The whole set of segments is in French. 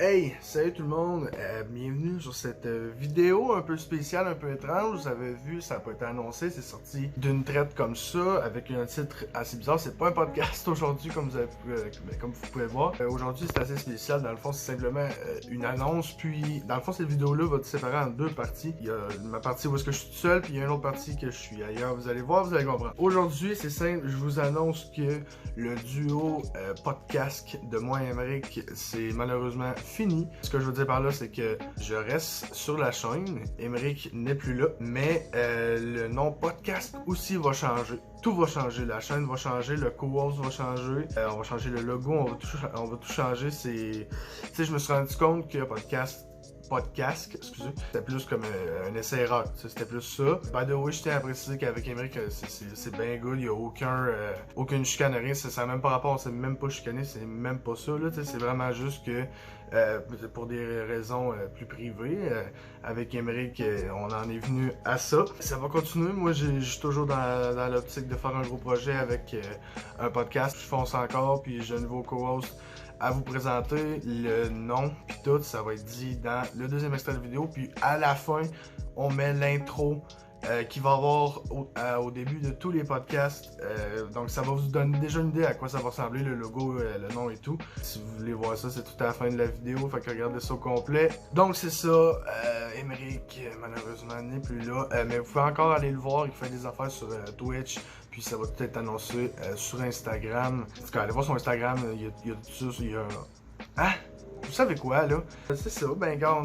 Hey, salut tout le monde, bienvenue sur cette vidéo un peu spéciale, un peu étrange. Vous avez vu, ça n'a pas été annoncé, c'est sorti d'une traite comme ça, avec un titre assez bizarre. C'est pas un podcast aujourd'hui, comme vous pouvez voir. Aujourd'hui, c'est assez spécial. Dans le fond, c'est simplement une annonce. Puis, dans le fond, cette vidéo-là va être séparée en deux parties. Il y a ma partie où est-ce que je suis tout seul, puis il y a une autre partie que je suis ailleurs. Vous allez voir, vous allez comprendre. Aujourd'hui, c'est simple, je vous annonce que le duo podcast de moi et Émeric, c'est malheureusement fini. Ce que je veux dire par là, c'est que je reste sur la chaîne. Émeric n'est plus là, mais le nom podcast aussi va changer. Tout va changer, la chaîne va changer, le co-host va changer, on va changer le logo, on va tout changer. Tu sais, je me suis rendu compte que podcast, excusez, c'était plus comme un essai-erreur, c'était plus ça. By the way, je tiens à préciser qu'avec Émeric, c'est bien good, il n'y a aucune chicane, rien, ça n'a même pas rapport, c'est même pas chicané, c'est même pas ça, là, c'est vraiment juste que pour des raisons plus privées, avec Émeric, on en est venu à ça. Ça va continuer, moi je suis toujours dans l'optique de faire un gros projet avec un podcast, je fonce encore, puis j'ai un nouveau co-host à vous présenter, le nom puis tout, ça va être dit dans le deuxième extrait de vidéo, puis à la fin, on met l'intro qui va avoir au début de tous les podcasts, donc ça va vous donner déjà une idée à quoi ça va ressembler, le logo, le nom et tout. Si vous voulez voir ça, c'est tout à la fin de la vidéo, fait que regardez ça au complet. Donc c'est ça, Émeric malheureusement n'est plus là, mais vous pouvez encore aller le voir, il fait des affaires sur Twitch, puis ça va tout être annoncé sur Instagram. En tout cas, allez voir son Instagram, il y a tout ça, il y a... Ah! Vous savez quoi, là? C'est ça, ben gars,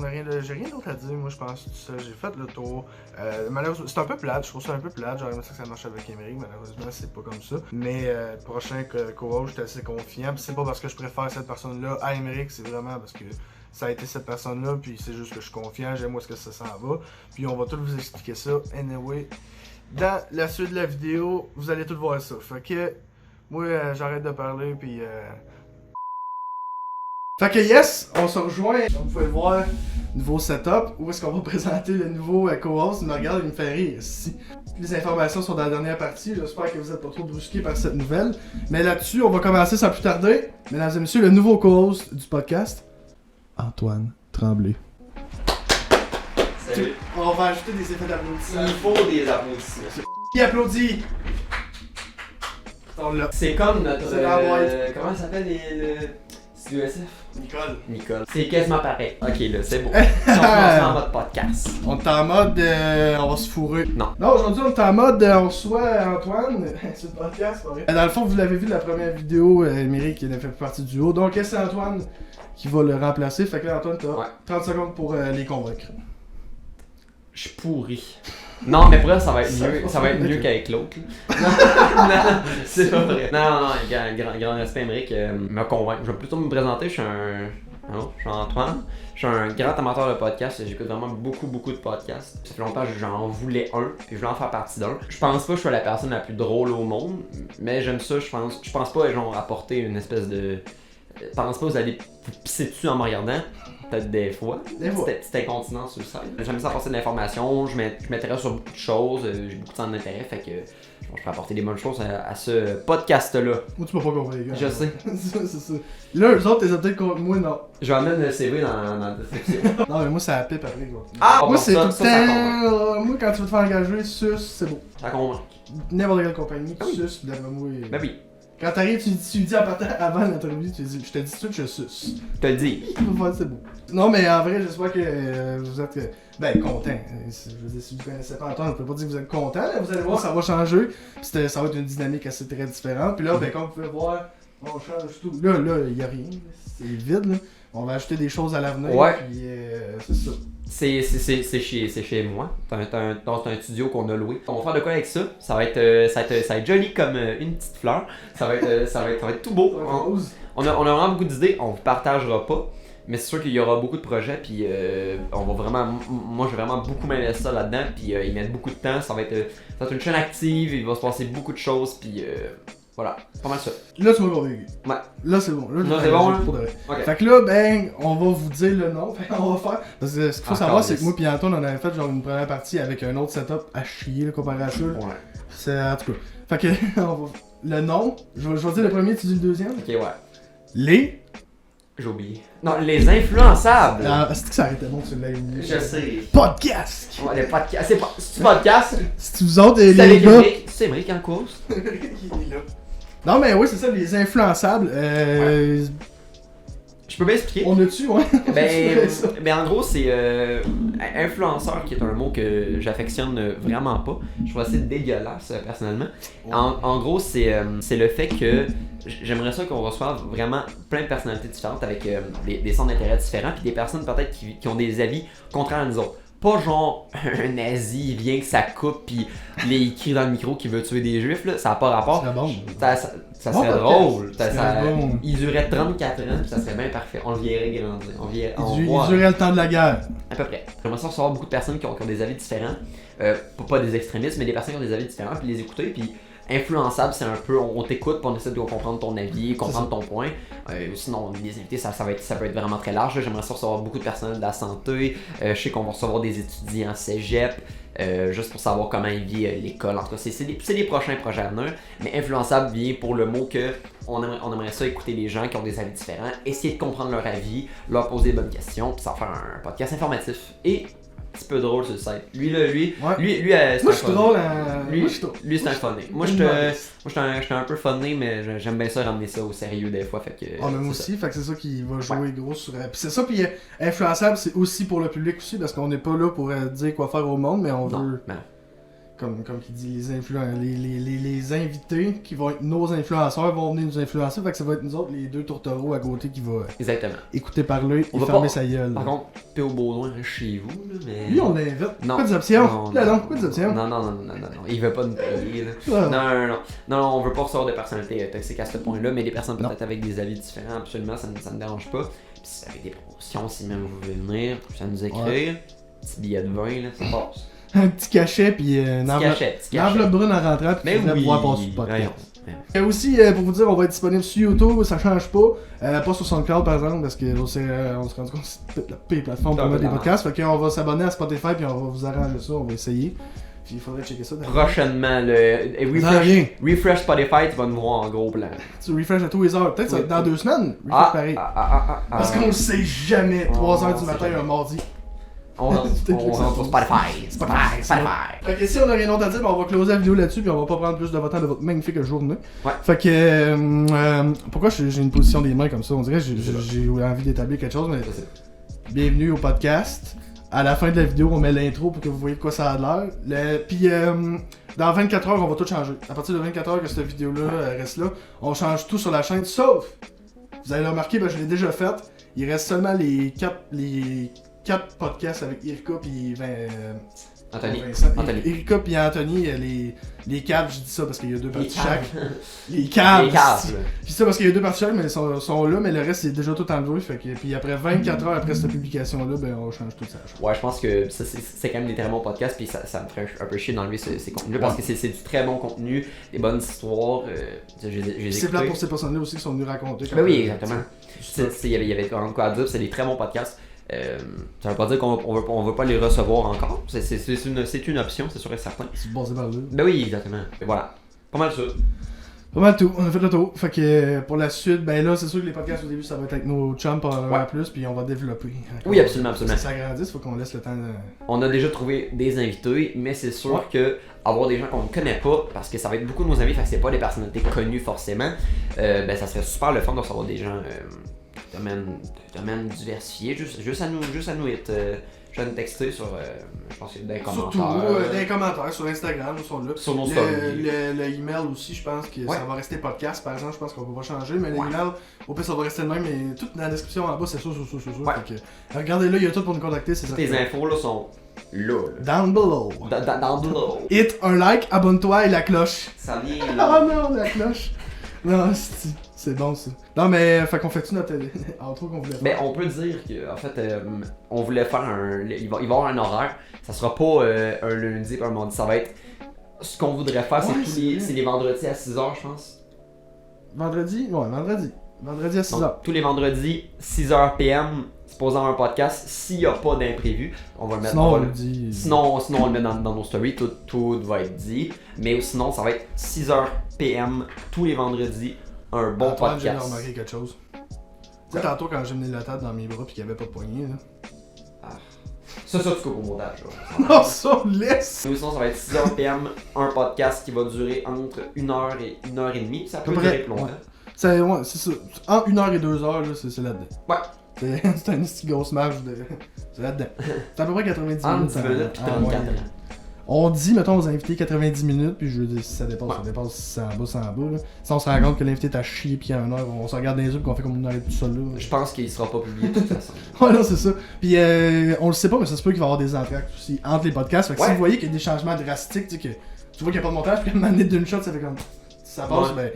j'ai rien d'autre à dire, moi je pense, tout ça, j'ai fait le tour. Malheureusement, c'est un peu plate, je trouve ça un peu plate, j'aurais aimé ça que ça marche avec Émeric, malheureusement c'est pas comme ça. Mais prochain co-host, j'étais assez confiant, pis c'est pas parce que je préfère cette personne-là à Émeric, c'est vraiment parce que ça a été cette personne-là, puis c'est juste que je suis confiant, j'aime où est-ce que ça s'en va. Puis on va tout vous expliquer ça, anyway. Dans la suite de la vidéo, vous allez tout voir ça, fait que moi j'arrête de parler, puis fait que yes, on se rejoint, comme vous pouvez le voir, nouveau setup, où est-ce qu'on va présenter le nouveau co-host, il me regarde, il me fait rire ici. Les informations sont dans la dernière partie, j'espère que vous êtes pas trop brusqués par cette nouvelle. Mais là-dessus, on va commencer sans plus tarder. Mesdames et messieurs, le nouveau co-host du podcast, Antoine Tremblay. Salut. On va ajouter des effets d'applaudissement. Il faut des applaudissements. Qui applaudit? C'est comme notre... C'est la boîte. comment ça s'appelle c'est l'USF? Nicole. C'est quasiment pareil. Ok là, c'est beau. Si on se lance en mode podcast. On est en mode on va se fourrer. Non. Non, aujourd'hui on est en mode on reçoit Antoine sur le podcast, pas vrai. Dans le fond, vous l'avez vu de la première vidéo, Émeric qui a fait partie du duo. Donc c'est Antoine qui va le remplacer. Fait que là, Antoine, t'as 30 secondes pour les convaincre. Je suis pourri. Non, mais pour là, ça va être mieux qu'avec l'autre. Non, c'est pas vrai. Non, grand respect, Émeric me convainc. Je vais plutôt me présenter, je suis Antoine. Je suis un grand amateur de podcasts, j'écoute vraiment beaucoup de podcasts. Ça fait longtemps que j'en voulais un, et je voulais en faire partie d'un. Je pense pas que je sois la personne la plus drôle au monde, mais j'aime ça, je pense pas genre apporter une espèce de... Je pense pas que vous allez vous pisser dessus en me regardant. Peut-être des fois. Petite incontinence sur le site. J'aime ça apporter de l'information, je m'intéresse sur beaucoup de choses, j'ai beaucoup de centres d'intérêt, fait que je peux apporter des bonnes choses à ce podcast-là. Moi, tu m'as pas compris, gars. Je sais. c'est ça. Là, eux autres, t'es peut-être contre moi, non. Je vais mettre le CV dans la description. Non, mais moi, ça pipe après, quoi. Ah, moi, c'est tout le ça temps. Moi, quand tu veux te faire engager, sus, c'est beau. Ça convainc. N'importe quelle compagnie, Ah oui. sus, d'après moi. Ben oui. Quand t'arrives, tu dis en partant avant l'interview, tu dis, je te dis tout de suite, je suce. Je te le dis. C'est beau. Non, mais en vrai, j'espère que vous êtes content. Je veux dire, si vous connaissez pas Antoine, on peut pas dire que vous êtes content. Là, vous allez voir, ça va changer. Puis ça va être une dynamique assez très différente. Puis là, comme vous pouvez voir, on change tout. Là, il y a rien. C'est vide. Là. On va ajouter des choses à l'avenir. Ouais. Puis c'est ça. C'est chez moi. C'est un studio qu'on a loué. On va faire de quoi avec ça? Ça va être joli comme une petite fleur. Ça va être tout beau. On a vraiment beaucoup d'idées. On vous partagera pas. Mais c'est sûr qu'il y aura beaucoup de projets. Puis on va vraiment. Moi, je vais vraiment beaucoup m'investir là-dedans. Puis ils mettent beaucoup de temps. Ça va être une chaîne active. Il va se passer beaucoup de choses. Puis voilà, pas mal ça. Là, tu m'as convaincu. Ouais. Là, c'est bon. Là, c'est bon, hein? Pour de vrai. Okay. Fait que là, on va vous dire le nom. On va faire. Parce que ce qu'il faut savoir, c'est que moi et Antoine, on avait fait genre une première partie avec un autre setup à chier, là, comparé à ça. Ouais. C'est en tout cas. Fait que, le nom, je vais dire le premier, tu dis le deuxième. Ok, ouais. Les J'ai oublié. Non, les influençables. Ah, c'est que ça arrêtait bon, tu l'as oublié. Je sais. Podcast! Ouais, le podcast. C'est podcast. C'est vous autres, C'est les avec gars. Émeric. C'est Émeric en cause. Il est là. Non, mais oui, c'est ça, les influençables. Je peux bien expliquer. On a-tu, ouais? Ben en gros, c'est influenceur qui est un mot que j'affectionne vraiment pas. Je trouve assez dégueulasse personnellement. En gros, c'est le fait que j'aimerais ça qu'on reçoive vraiment plein de personnalités différentes avec des centres d'intérêt différents, puis des personnes peut-être qui ont des avis contraires à nous autres. Pas genre un nazi, il vient que ça coupe puis il crie dans le micro qu'il veut tuer des juifs, là, ça n'a pas rapport. Ça serait bon. Ça serait drôle. Bon. Il durait 34 ans puis ça serait bien parfait. On le verrait grandir. Il durait le temps de la guerre. À peu près. J'aimerais ça recevoir beaucoup de personnes qui ont des avis différents. Pas des extrémistes, mais des personnes qui ont des avis différents puis les écouter. Puis influençable, c'est un peu on t'écoute pour on essaie de comprendre ton avis, comprendre ton point. Sinon, les invités, ça peut être vraiment très large. J'aimerais ça recevoir beaucoup de personnes de la santé. Je sais qu'on va recevoir des étudiants cégep. Juste pour savoir comment ils vivent l'école. En tout cas, c'est les prochains projets à venir. Mais influençable vient pour le mot que on aimerait ça écouter les gens qui ont des avis différents, essayer de comprendre leur avis, leur poser des bonnes questions, puis ça faire un podcast informatif. Et un petit peu drôle sur le site. Lui, c'est moi, je suis drôle. Lui, c'est un funny. Moi, je suis un peu funny, mais j'aime bien ça ramener ça au sérieux des fois. Fait que, moi aussi, fait que c'est ça qui va jouer gros sur. Puis c'est ça, puis influençable, c'est aussi pour le public aussi, parce qu'on n'est pas là pour dire quoi faire au monde, mais on veut. Comme qui dit, les invités qui vont être nos influenceurs vont venir nous influencer, fait que ça va être nous autres, les deux tourtereaux à côté qui vont écouter parler et fermer sa gueule. Par contre, Théo Baudouin reste chez vous, là, mais... Lui, on l'invite. Non. Pas des options. Pas des options. Non. Il veut pas nous payer, là. Non, on veut pas recevoir de personnalités toxiques à ce point-là, mais des personnes peut-être avec des avis différents, absolument, ça me dérange pas. Puis si vous avez des promotions, si même vous voulez venir, ça nous écrire. Petit billet de vin, là, ça passe. Un petit cachet, puis une enveloppe brune en rentrant, puis tu vas pouvoir passer sur le podcast. Et aussi, pour vous dire, on va être disponible sur YouTube, ça change pas. Pas sur SoundCloud par exemple, parce qu'on s'est rendu compte que c'est la pire plateforme pour mettre des podcasts. Fait qu'on va s'abonner à Spotify, puis on va vous arranger ça, on va essayer. Puis il faudrait checker ça. Prochainement, refresh Spotify, tu vas nous voir en gros plan. Tu refresh à tous les heures, peut-être dans 2 semaines. Refresh pareil. Parce qu'on le sait jamais, 3h du matin, un mardi. On rentre sur Spotify. Fait que si on a rien d'autre à dire, on va closer la vidéo là-dessus, puis on va pas prendre plus de votre temps de votre magnifique journée. Ouais. Fait que pourquoi j'ai une position des mains comme ça? On dirait que j'ai envie d'établir quelque chose, mais bienvenue au podcast. À la fin de la vidéo, on met l'intro pour que vous voyez de quoi ça a l'air. Puis dans 24 heures, on va tout changer. À partir de 24 heures que cette vidéo-là reste là, on change tout sur la chaîne, sauf, vous allez le remarquer, je l'ai déjà fait, il reste seulement les 4 podcasts avec Erika puis Anthony. Erika puis Anthony, les caves, je dis ça parce qu'il y a 2 parties chaque. Les caves. Je dis ça parce qu'il y a 2 parties chaque, mais ils sont là, mais le reste c'est déjà tout enlevé. Fait que, puis après 24 heures après cette publication-là, on change tout ça. Ouais, je pense que ça, c'est quand même des très bons podcasts, puis ça me ferait un peu chier d'enlever ces contenus parce que c'est du très bon contenu, des bonnes histoires. C'est plat pour ces personnes-là aussi qui sont venues raconter. Ben oui, exactement. Il y avait vraiment quoi à dire, c'est des très bons podcasts. Ça veut pas dire qu'on veut pas les recevoir encore. C'est une option, c'est sûr et certain. C'est basé par là. Ben oui, exactement. Et voilà. Pas mal ça. Pas mal tout, on a fait le tour. Fait que pour la suite, ben là, c'est sûr que les podcasts au début, ça va être avec nos chums en plus, puis on va développer. Oui, absolument. Ça s'agrandisse, faut qu'on laisse le temps de... On a déjà trouvé des invités, mais c'est sûr que avoir des gens qu'on ne connaît pas, parce que ça va être beaucoup de nos amis, fait que c'est pas des personnalités connues forcément, ben ça serait super le fun de recevoir des gens domaines diversifiés, juste à nous être je vais nous texter sur je pense que des commentaires. Surtout dans les commentaires sur Instagram, ils sont là. Sur nos stories. Le email aussi, je pense que ça va rester podcast par exemple, je pense qu'on va pas changer, mais l'email, au pire ça va rester le même, mais tout dans la description en bas c'est sûr. Fait que, regardez là, il y a tout pour nous contacter, c'est ça. Tes infos là sont là. Down below. Down below. Hit un like, abonne-toi et la cloche. Ça vient là. Oh non, la cloche. Non, c'est bon ça. Non mais, fait qu'on fait-tu notre outro qu'on voulait faire? Ben on peut dire que en fait on voulait faire il va y avoir un horaire. Ça sera pas un lundi et un mardi, ça va être ce qu'on voudrait faire, c'est les vendredis à 6h je pense. Vendredi? Ouais, vendredi à 6h. Donc, tous les vendredis 6h PM, supposant un podcast, s'il n'y a pas d'imprévu, on va le mettre. Sinon on le dit. Sinon on le met dans nos stories, tout va être dit. Mais sinon ça va être 6h PM tous les vendredis, un bon podcast. J'ai remarqué quelque chose. Tu sais, tantôt quand j'ai mené la table dans mes bras pis qu'il y avait pas de poignée, là. Ça, tu coupes au montage, là. Non, ça, on laisse! Nous, sinon, ça va être 6h PM, un podcast qui va durer entre 1h et 1h30, puis ça peut Peu durer près, plus longtemps. Ouais, c'est ça. Entre 1h et 2h, là, c'est là-dedans. Ouais. C'est une petite grosse marge de. C'est là-dedans. C'est à peu près 90 Entre minutes. 10 minutes puis 34 ouais. On dit, mettons, aux invités 90 minutes, puis je veux dire, si ça dépasse, ça dépasse, si c'est en bas, c'est en bas. Là. Si on se rend compte que l'invité est à chier, puis en 1 heure, on se regarde dans les yeux, puis qu'on fait comme une heure tout seul là. Je pense qu'il sera pas publié de toute façon. Ouais, non, c'est ça. Puis on le sait pas, mais ça se peut qu'il va y avoir des entractes aussi entre les podcasts. Fait que si vous voyez qu'il y a des changements drastiques, tu sais, que tu vois qu'il n'y a pas de montage, puis à un moment donné d'une shot, ça fait comme. Si ça passe, ben.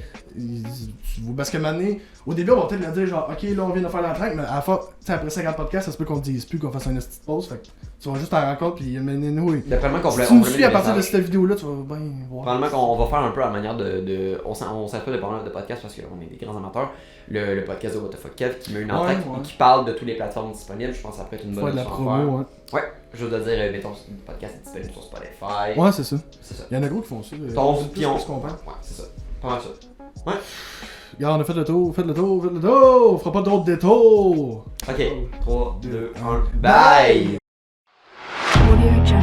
Parce que maintenant, au début, on va peut-être leur dire genre, ok, là, on vient de faire l'entraque, mais à la fin, après 50 podcasts, ça se peut qu'on te dise plus, qu'on fasse une petite pause. Fait que tu vas juste en rencontre, puis nous, D'après moi, si tu me suis à partir de cette vidéo-là, tu vas bien voir. Probablement qu'on va faire un peu à la manière de on s'arrête pas de parler de podcast parce qu'on est des grands amateurs. Le podcast de What the Fuck Kev qui met une entrée qui parle de toutes les plateformes disponibles. Je pense que ça peut être une bonne de la promo, ouais. Ouais, je dois dire, mettons, le podcast est disponible sur Spotify. Ouais, c'est ça. C'est ça. Il y en a gros qui font ça. Puis on se comprend. Ouais, c'est ça. Pas mal ça. Ouais. Regarde, on a fait le tour, faites le tour. On fera pas d'autres détours. Ok, 3, 2, 1, bye! Audio Jungle.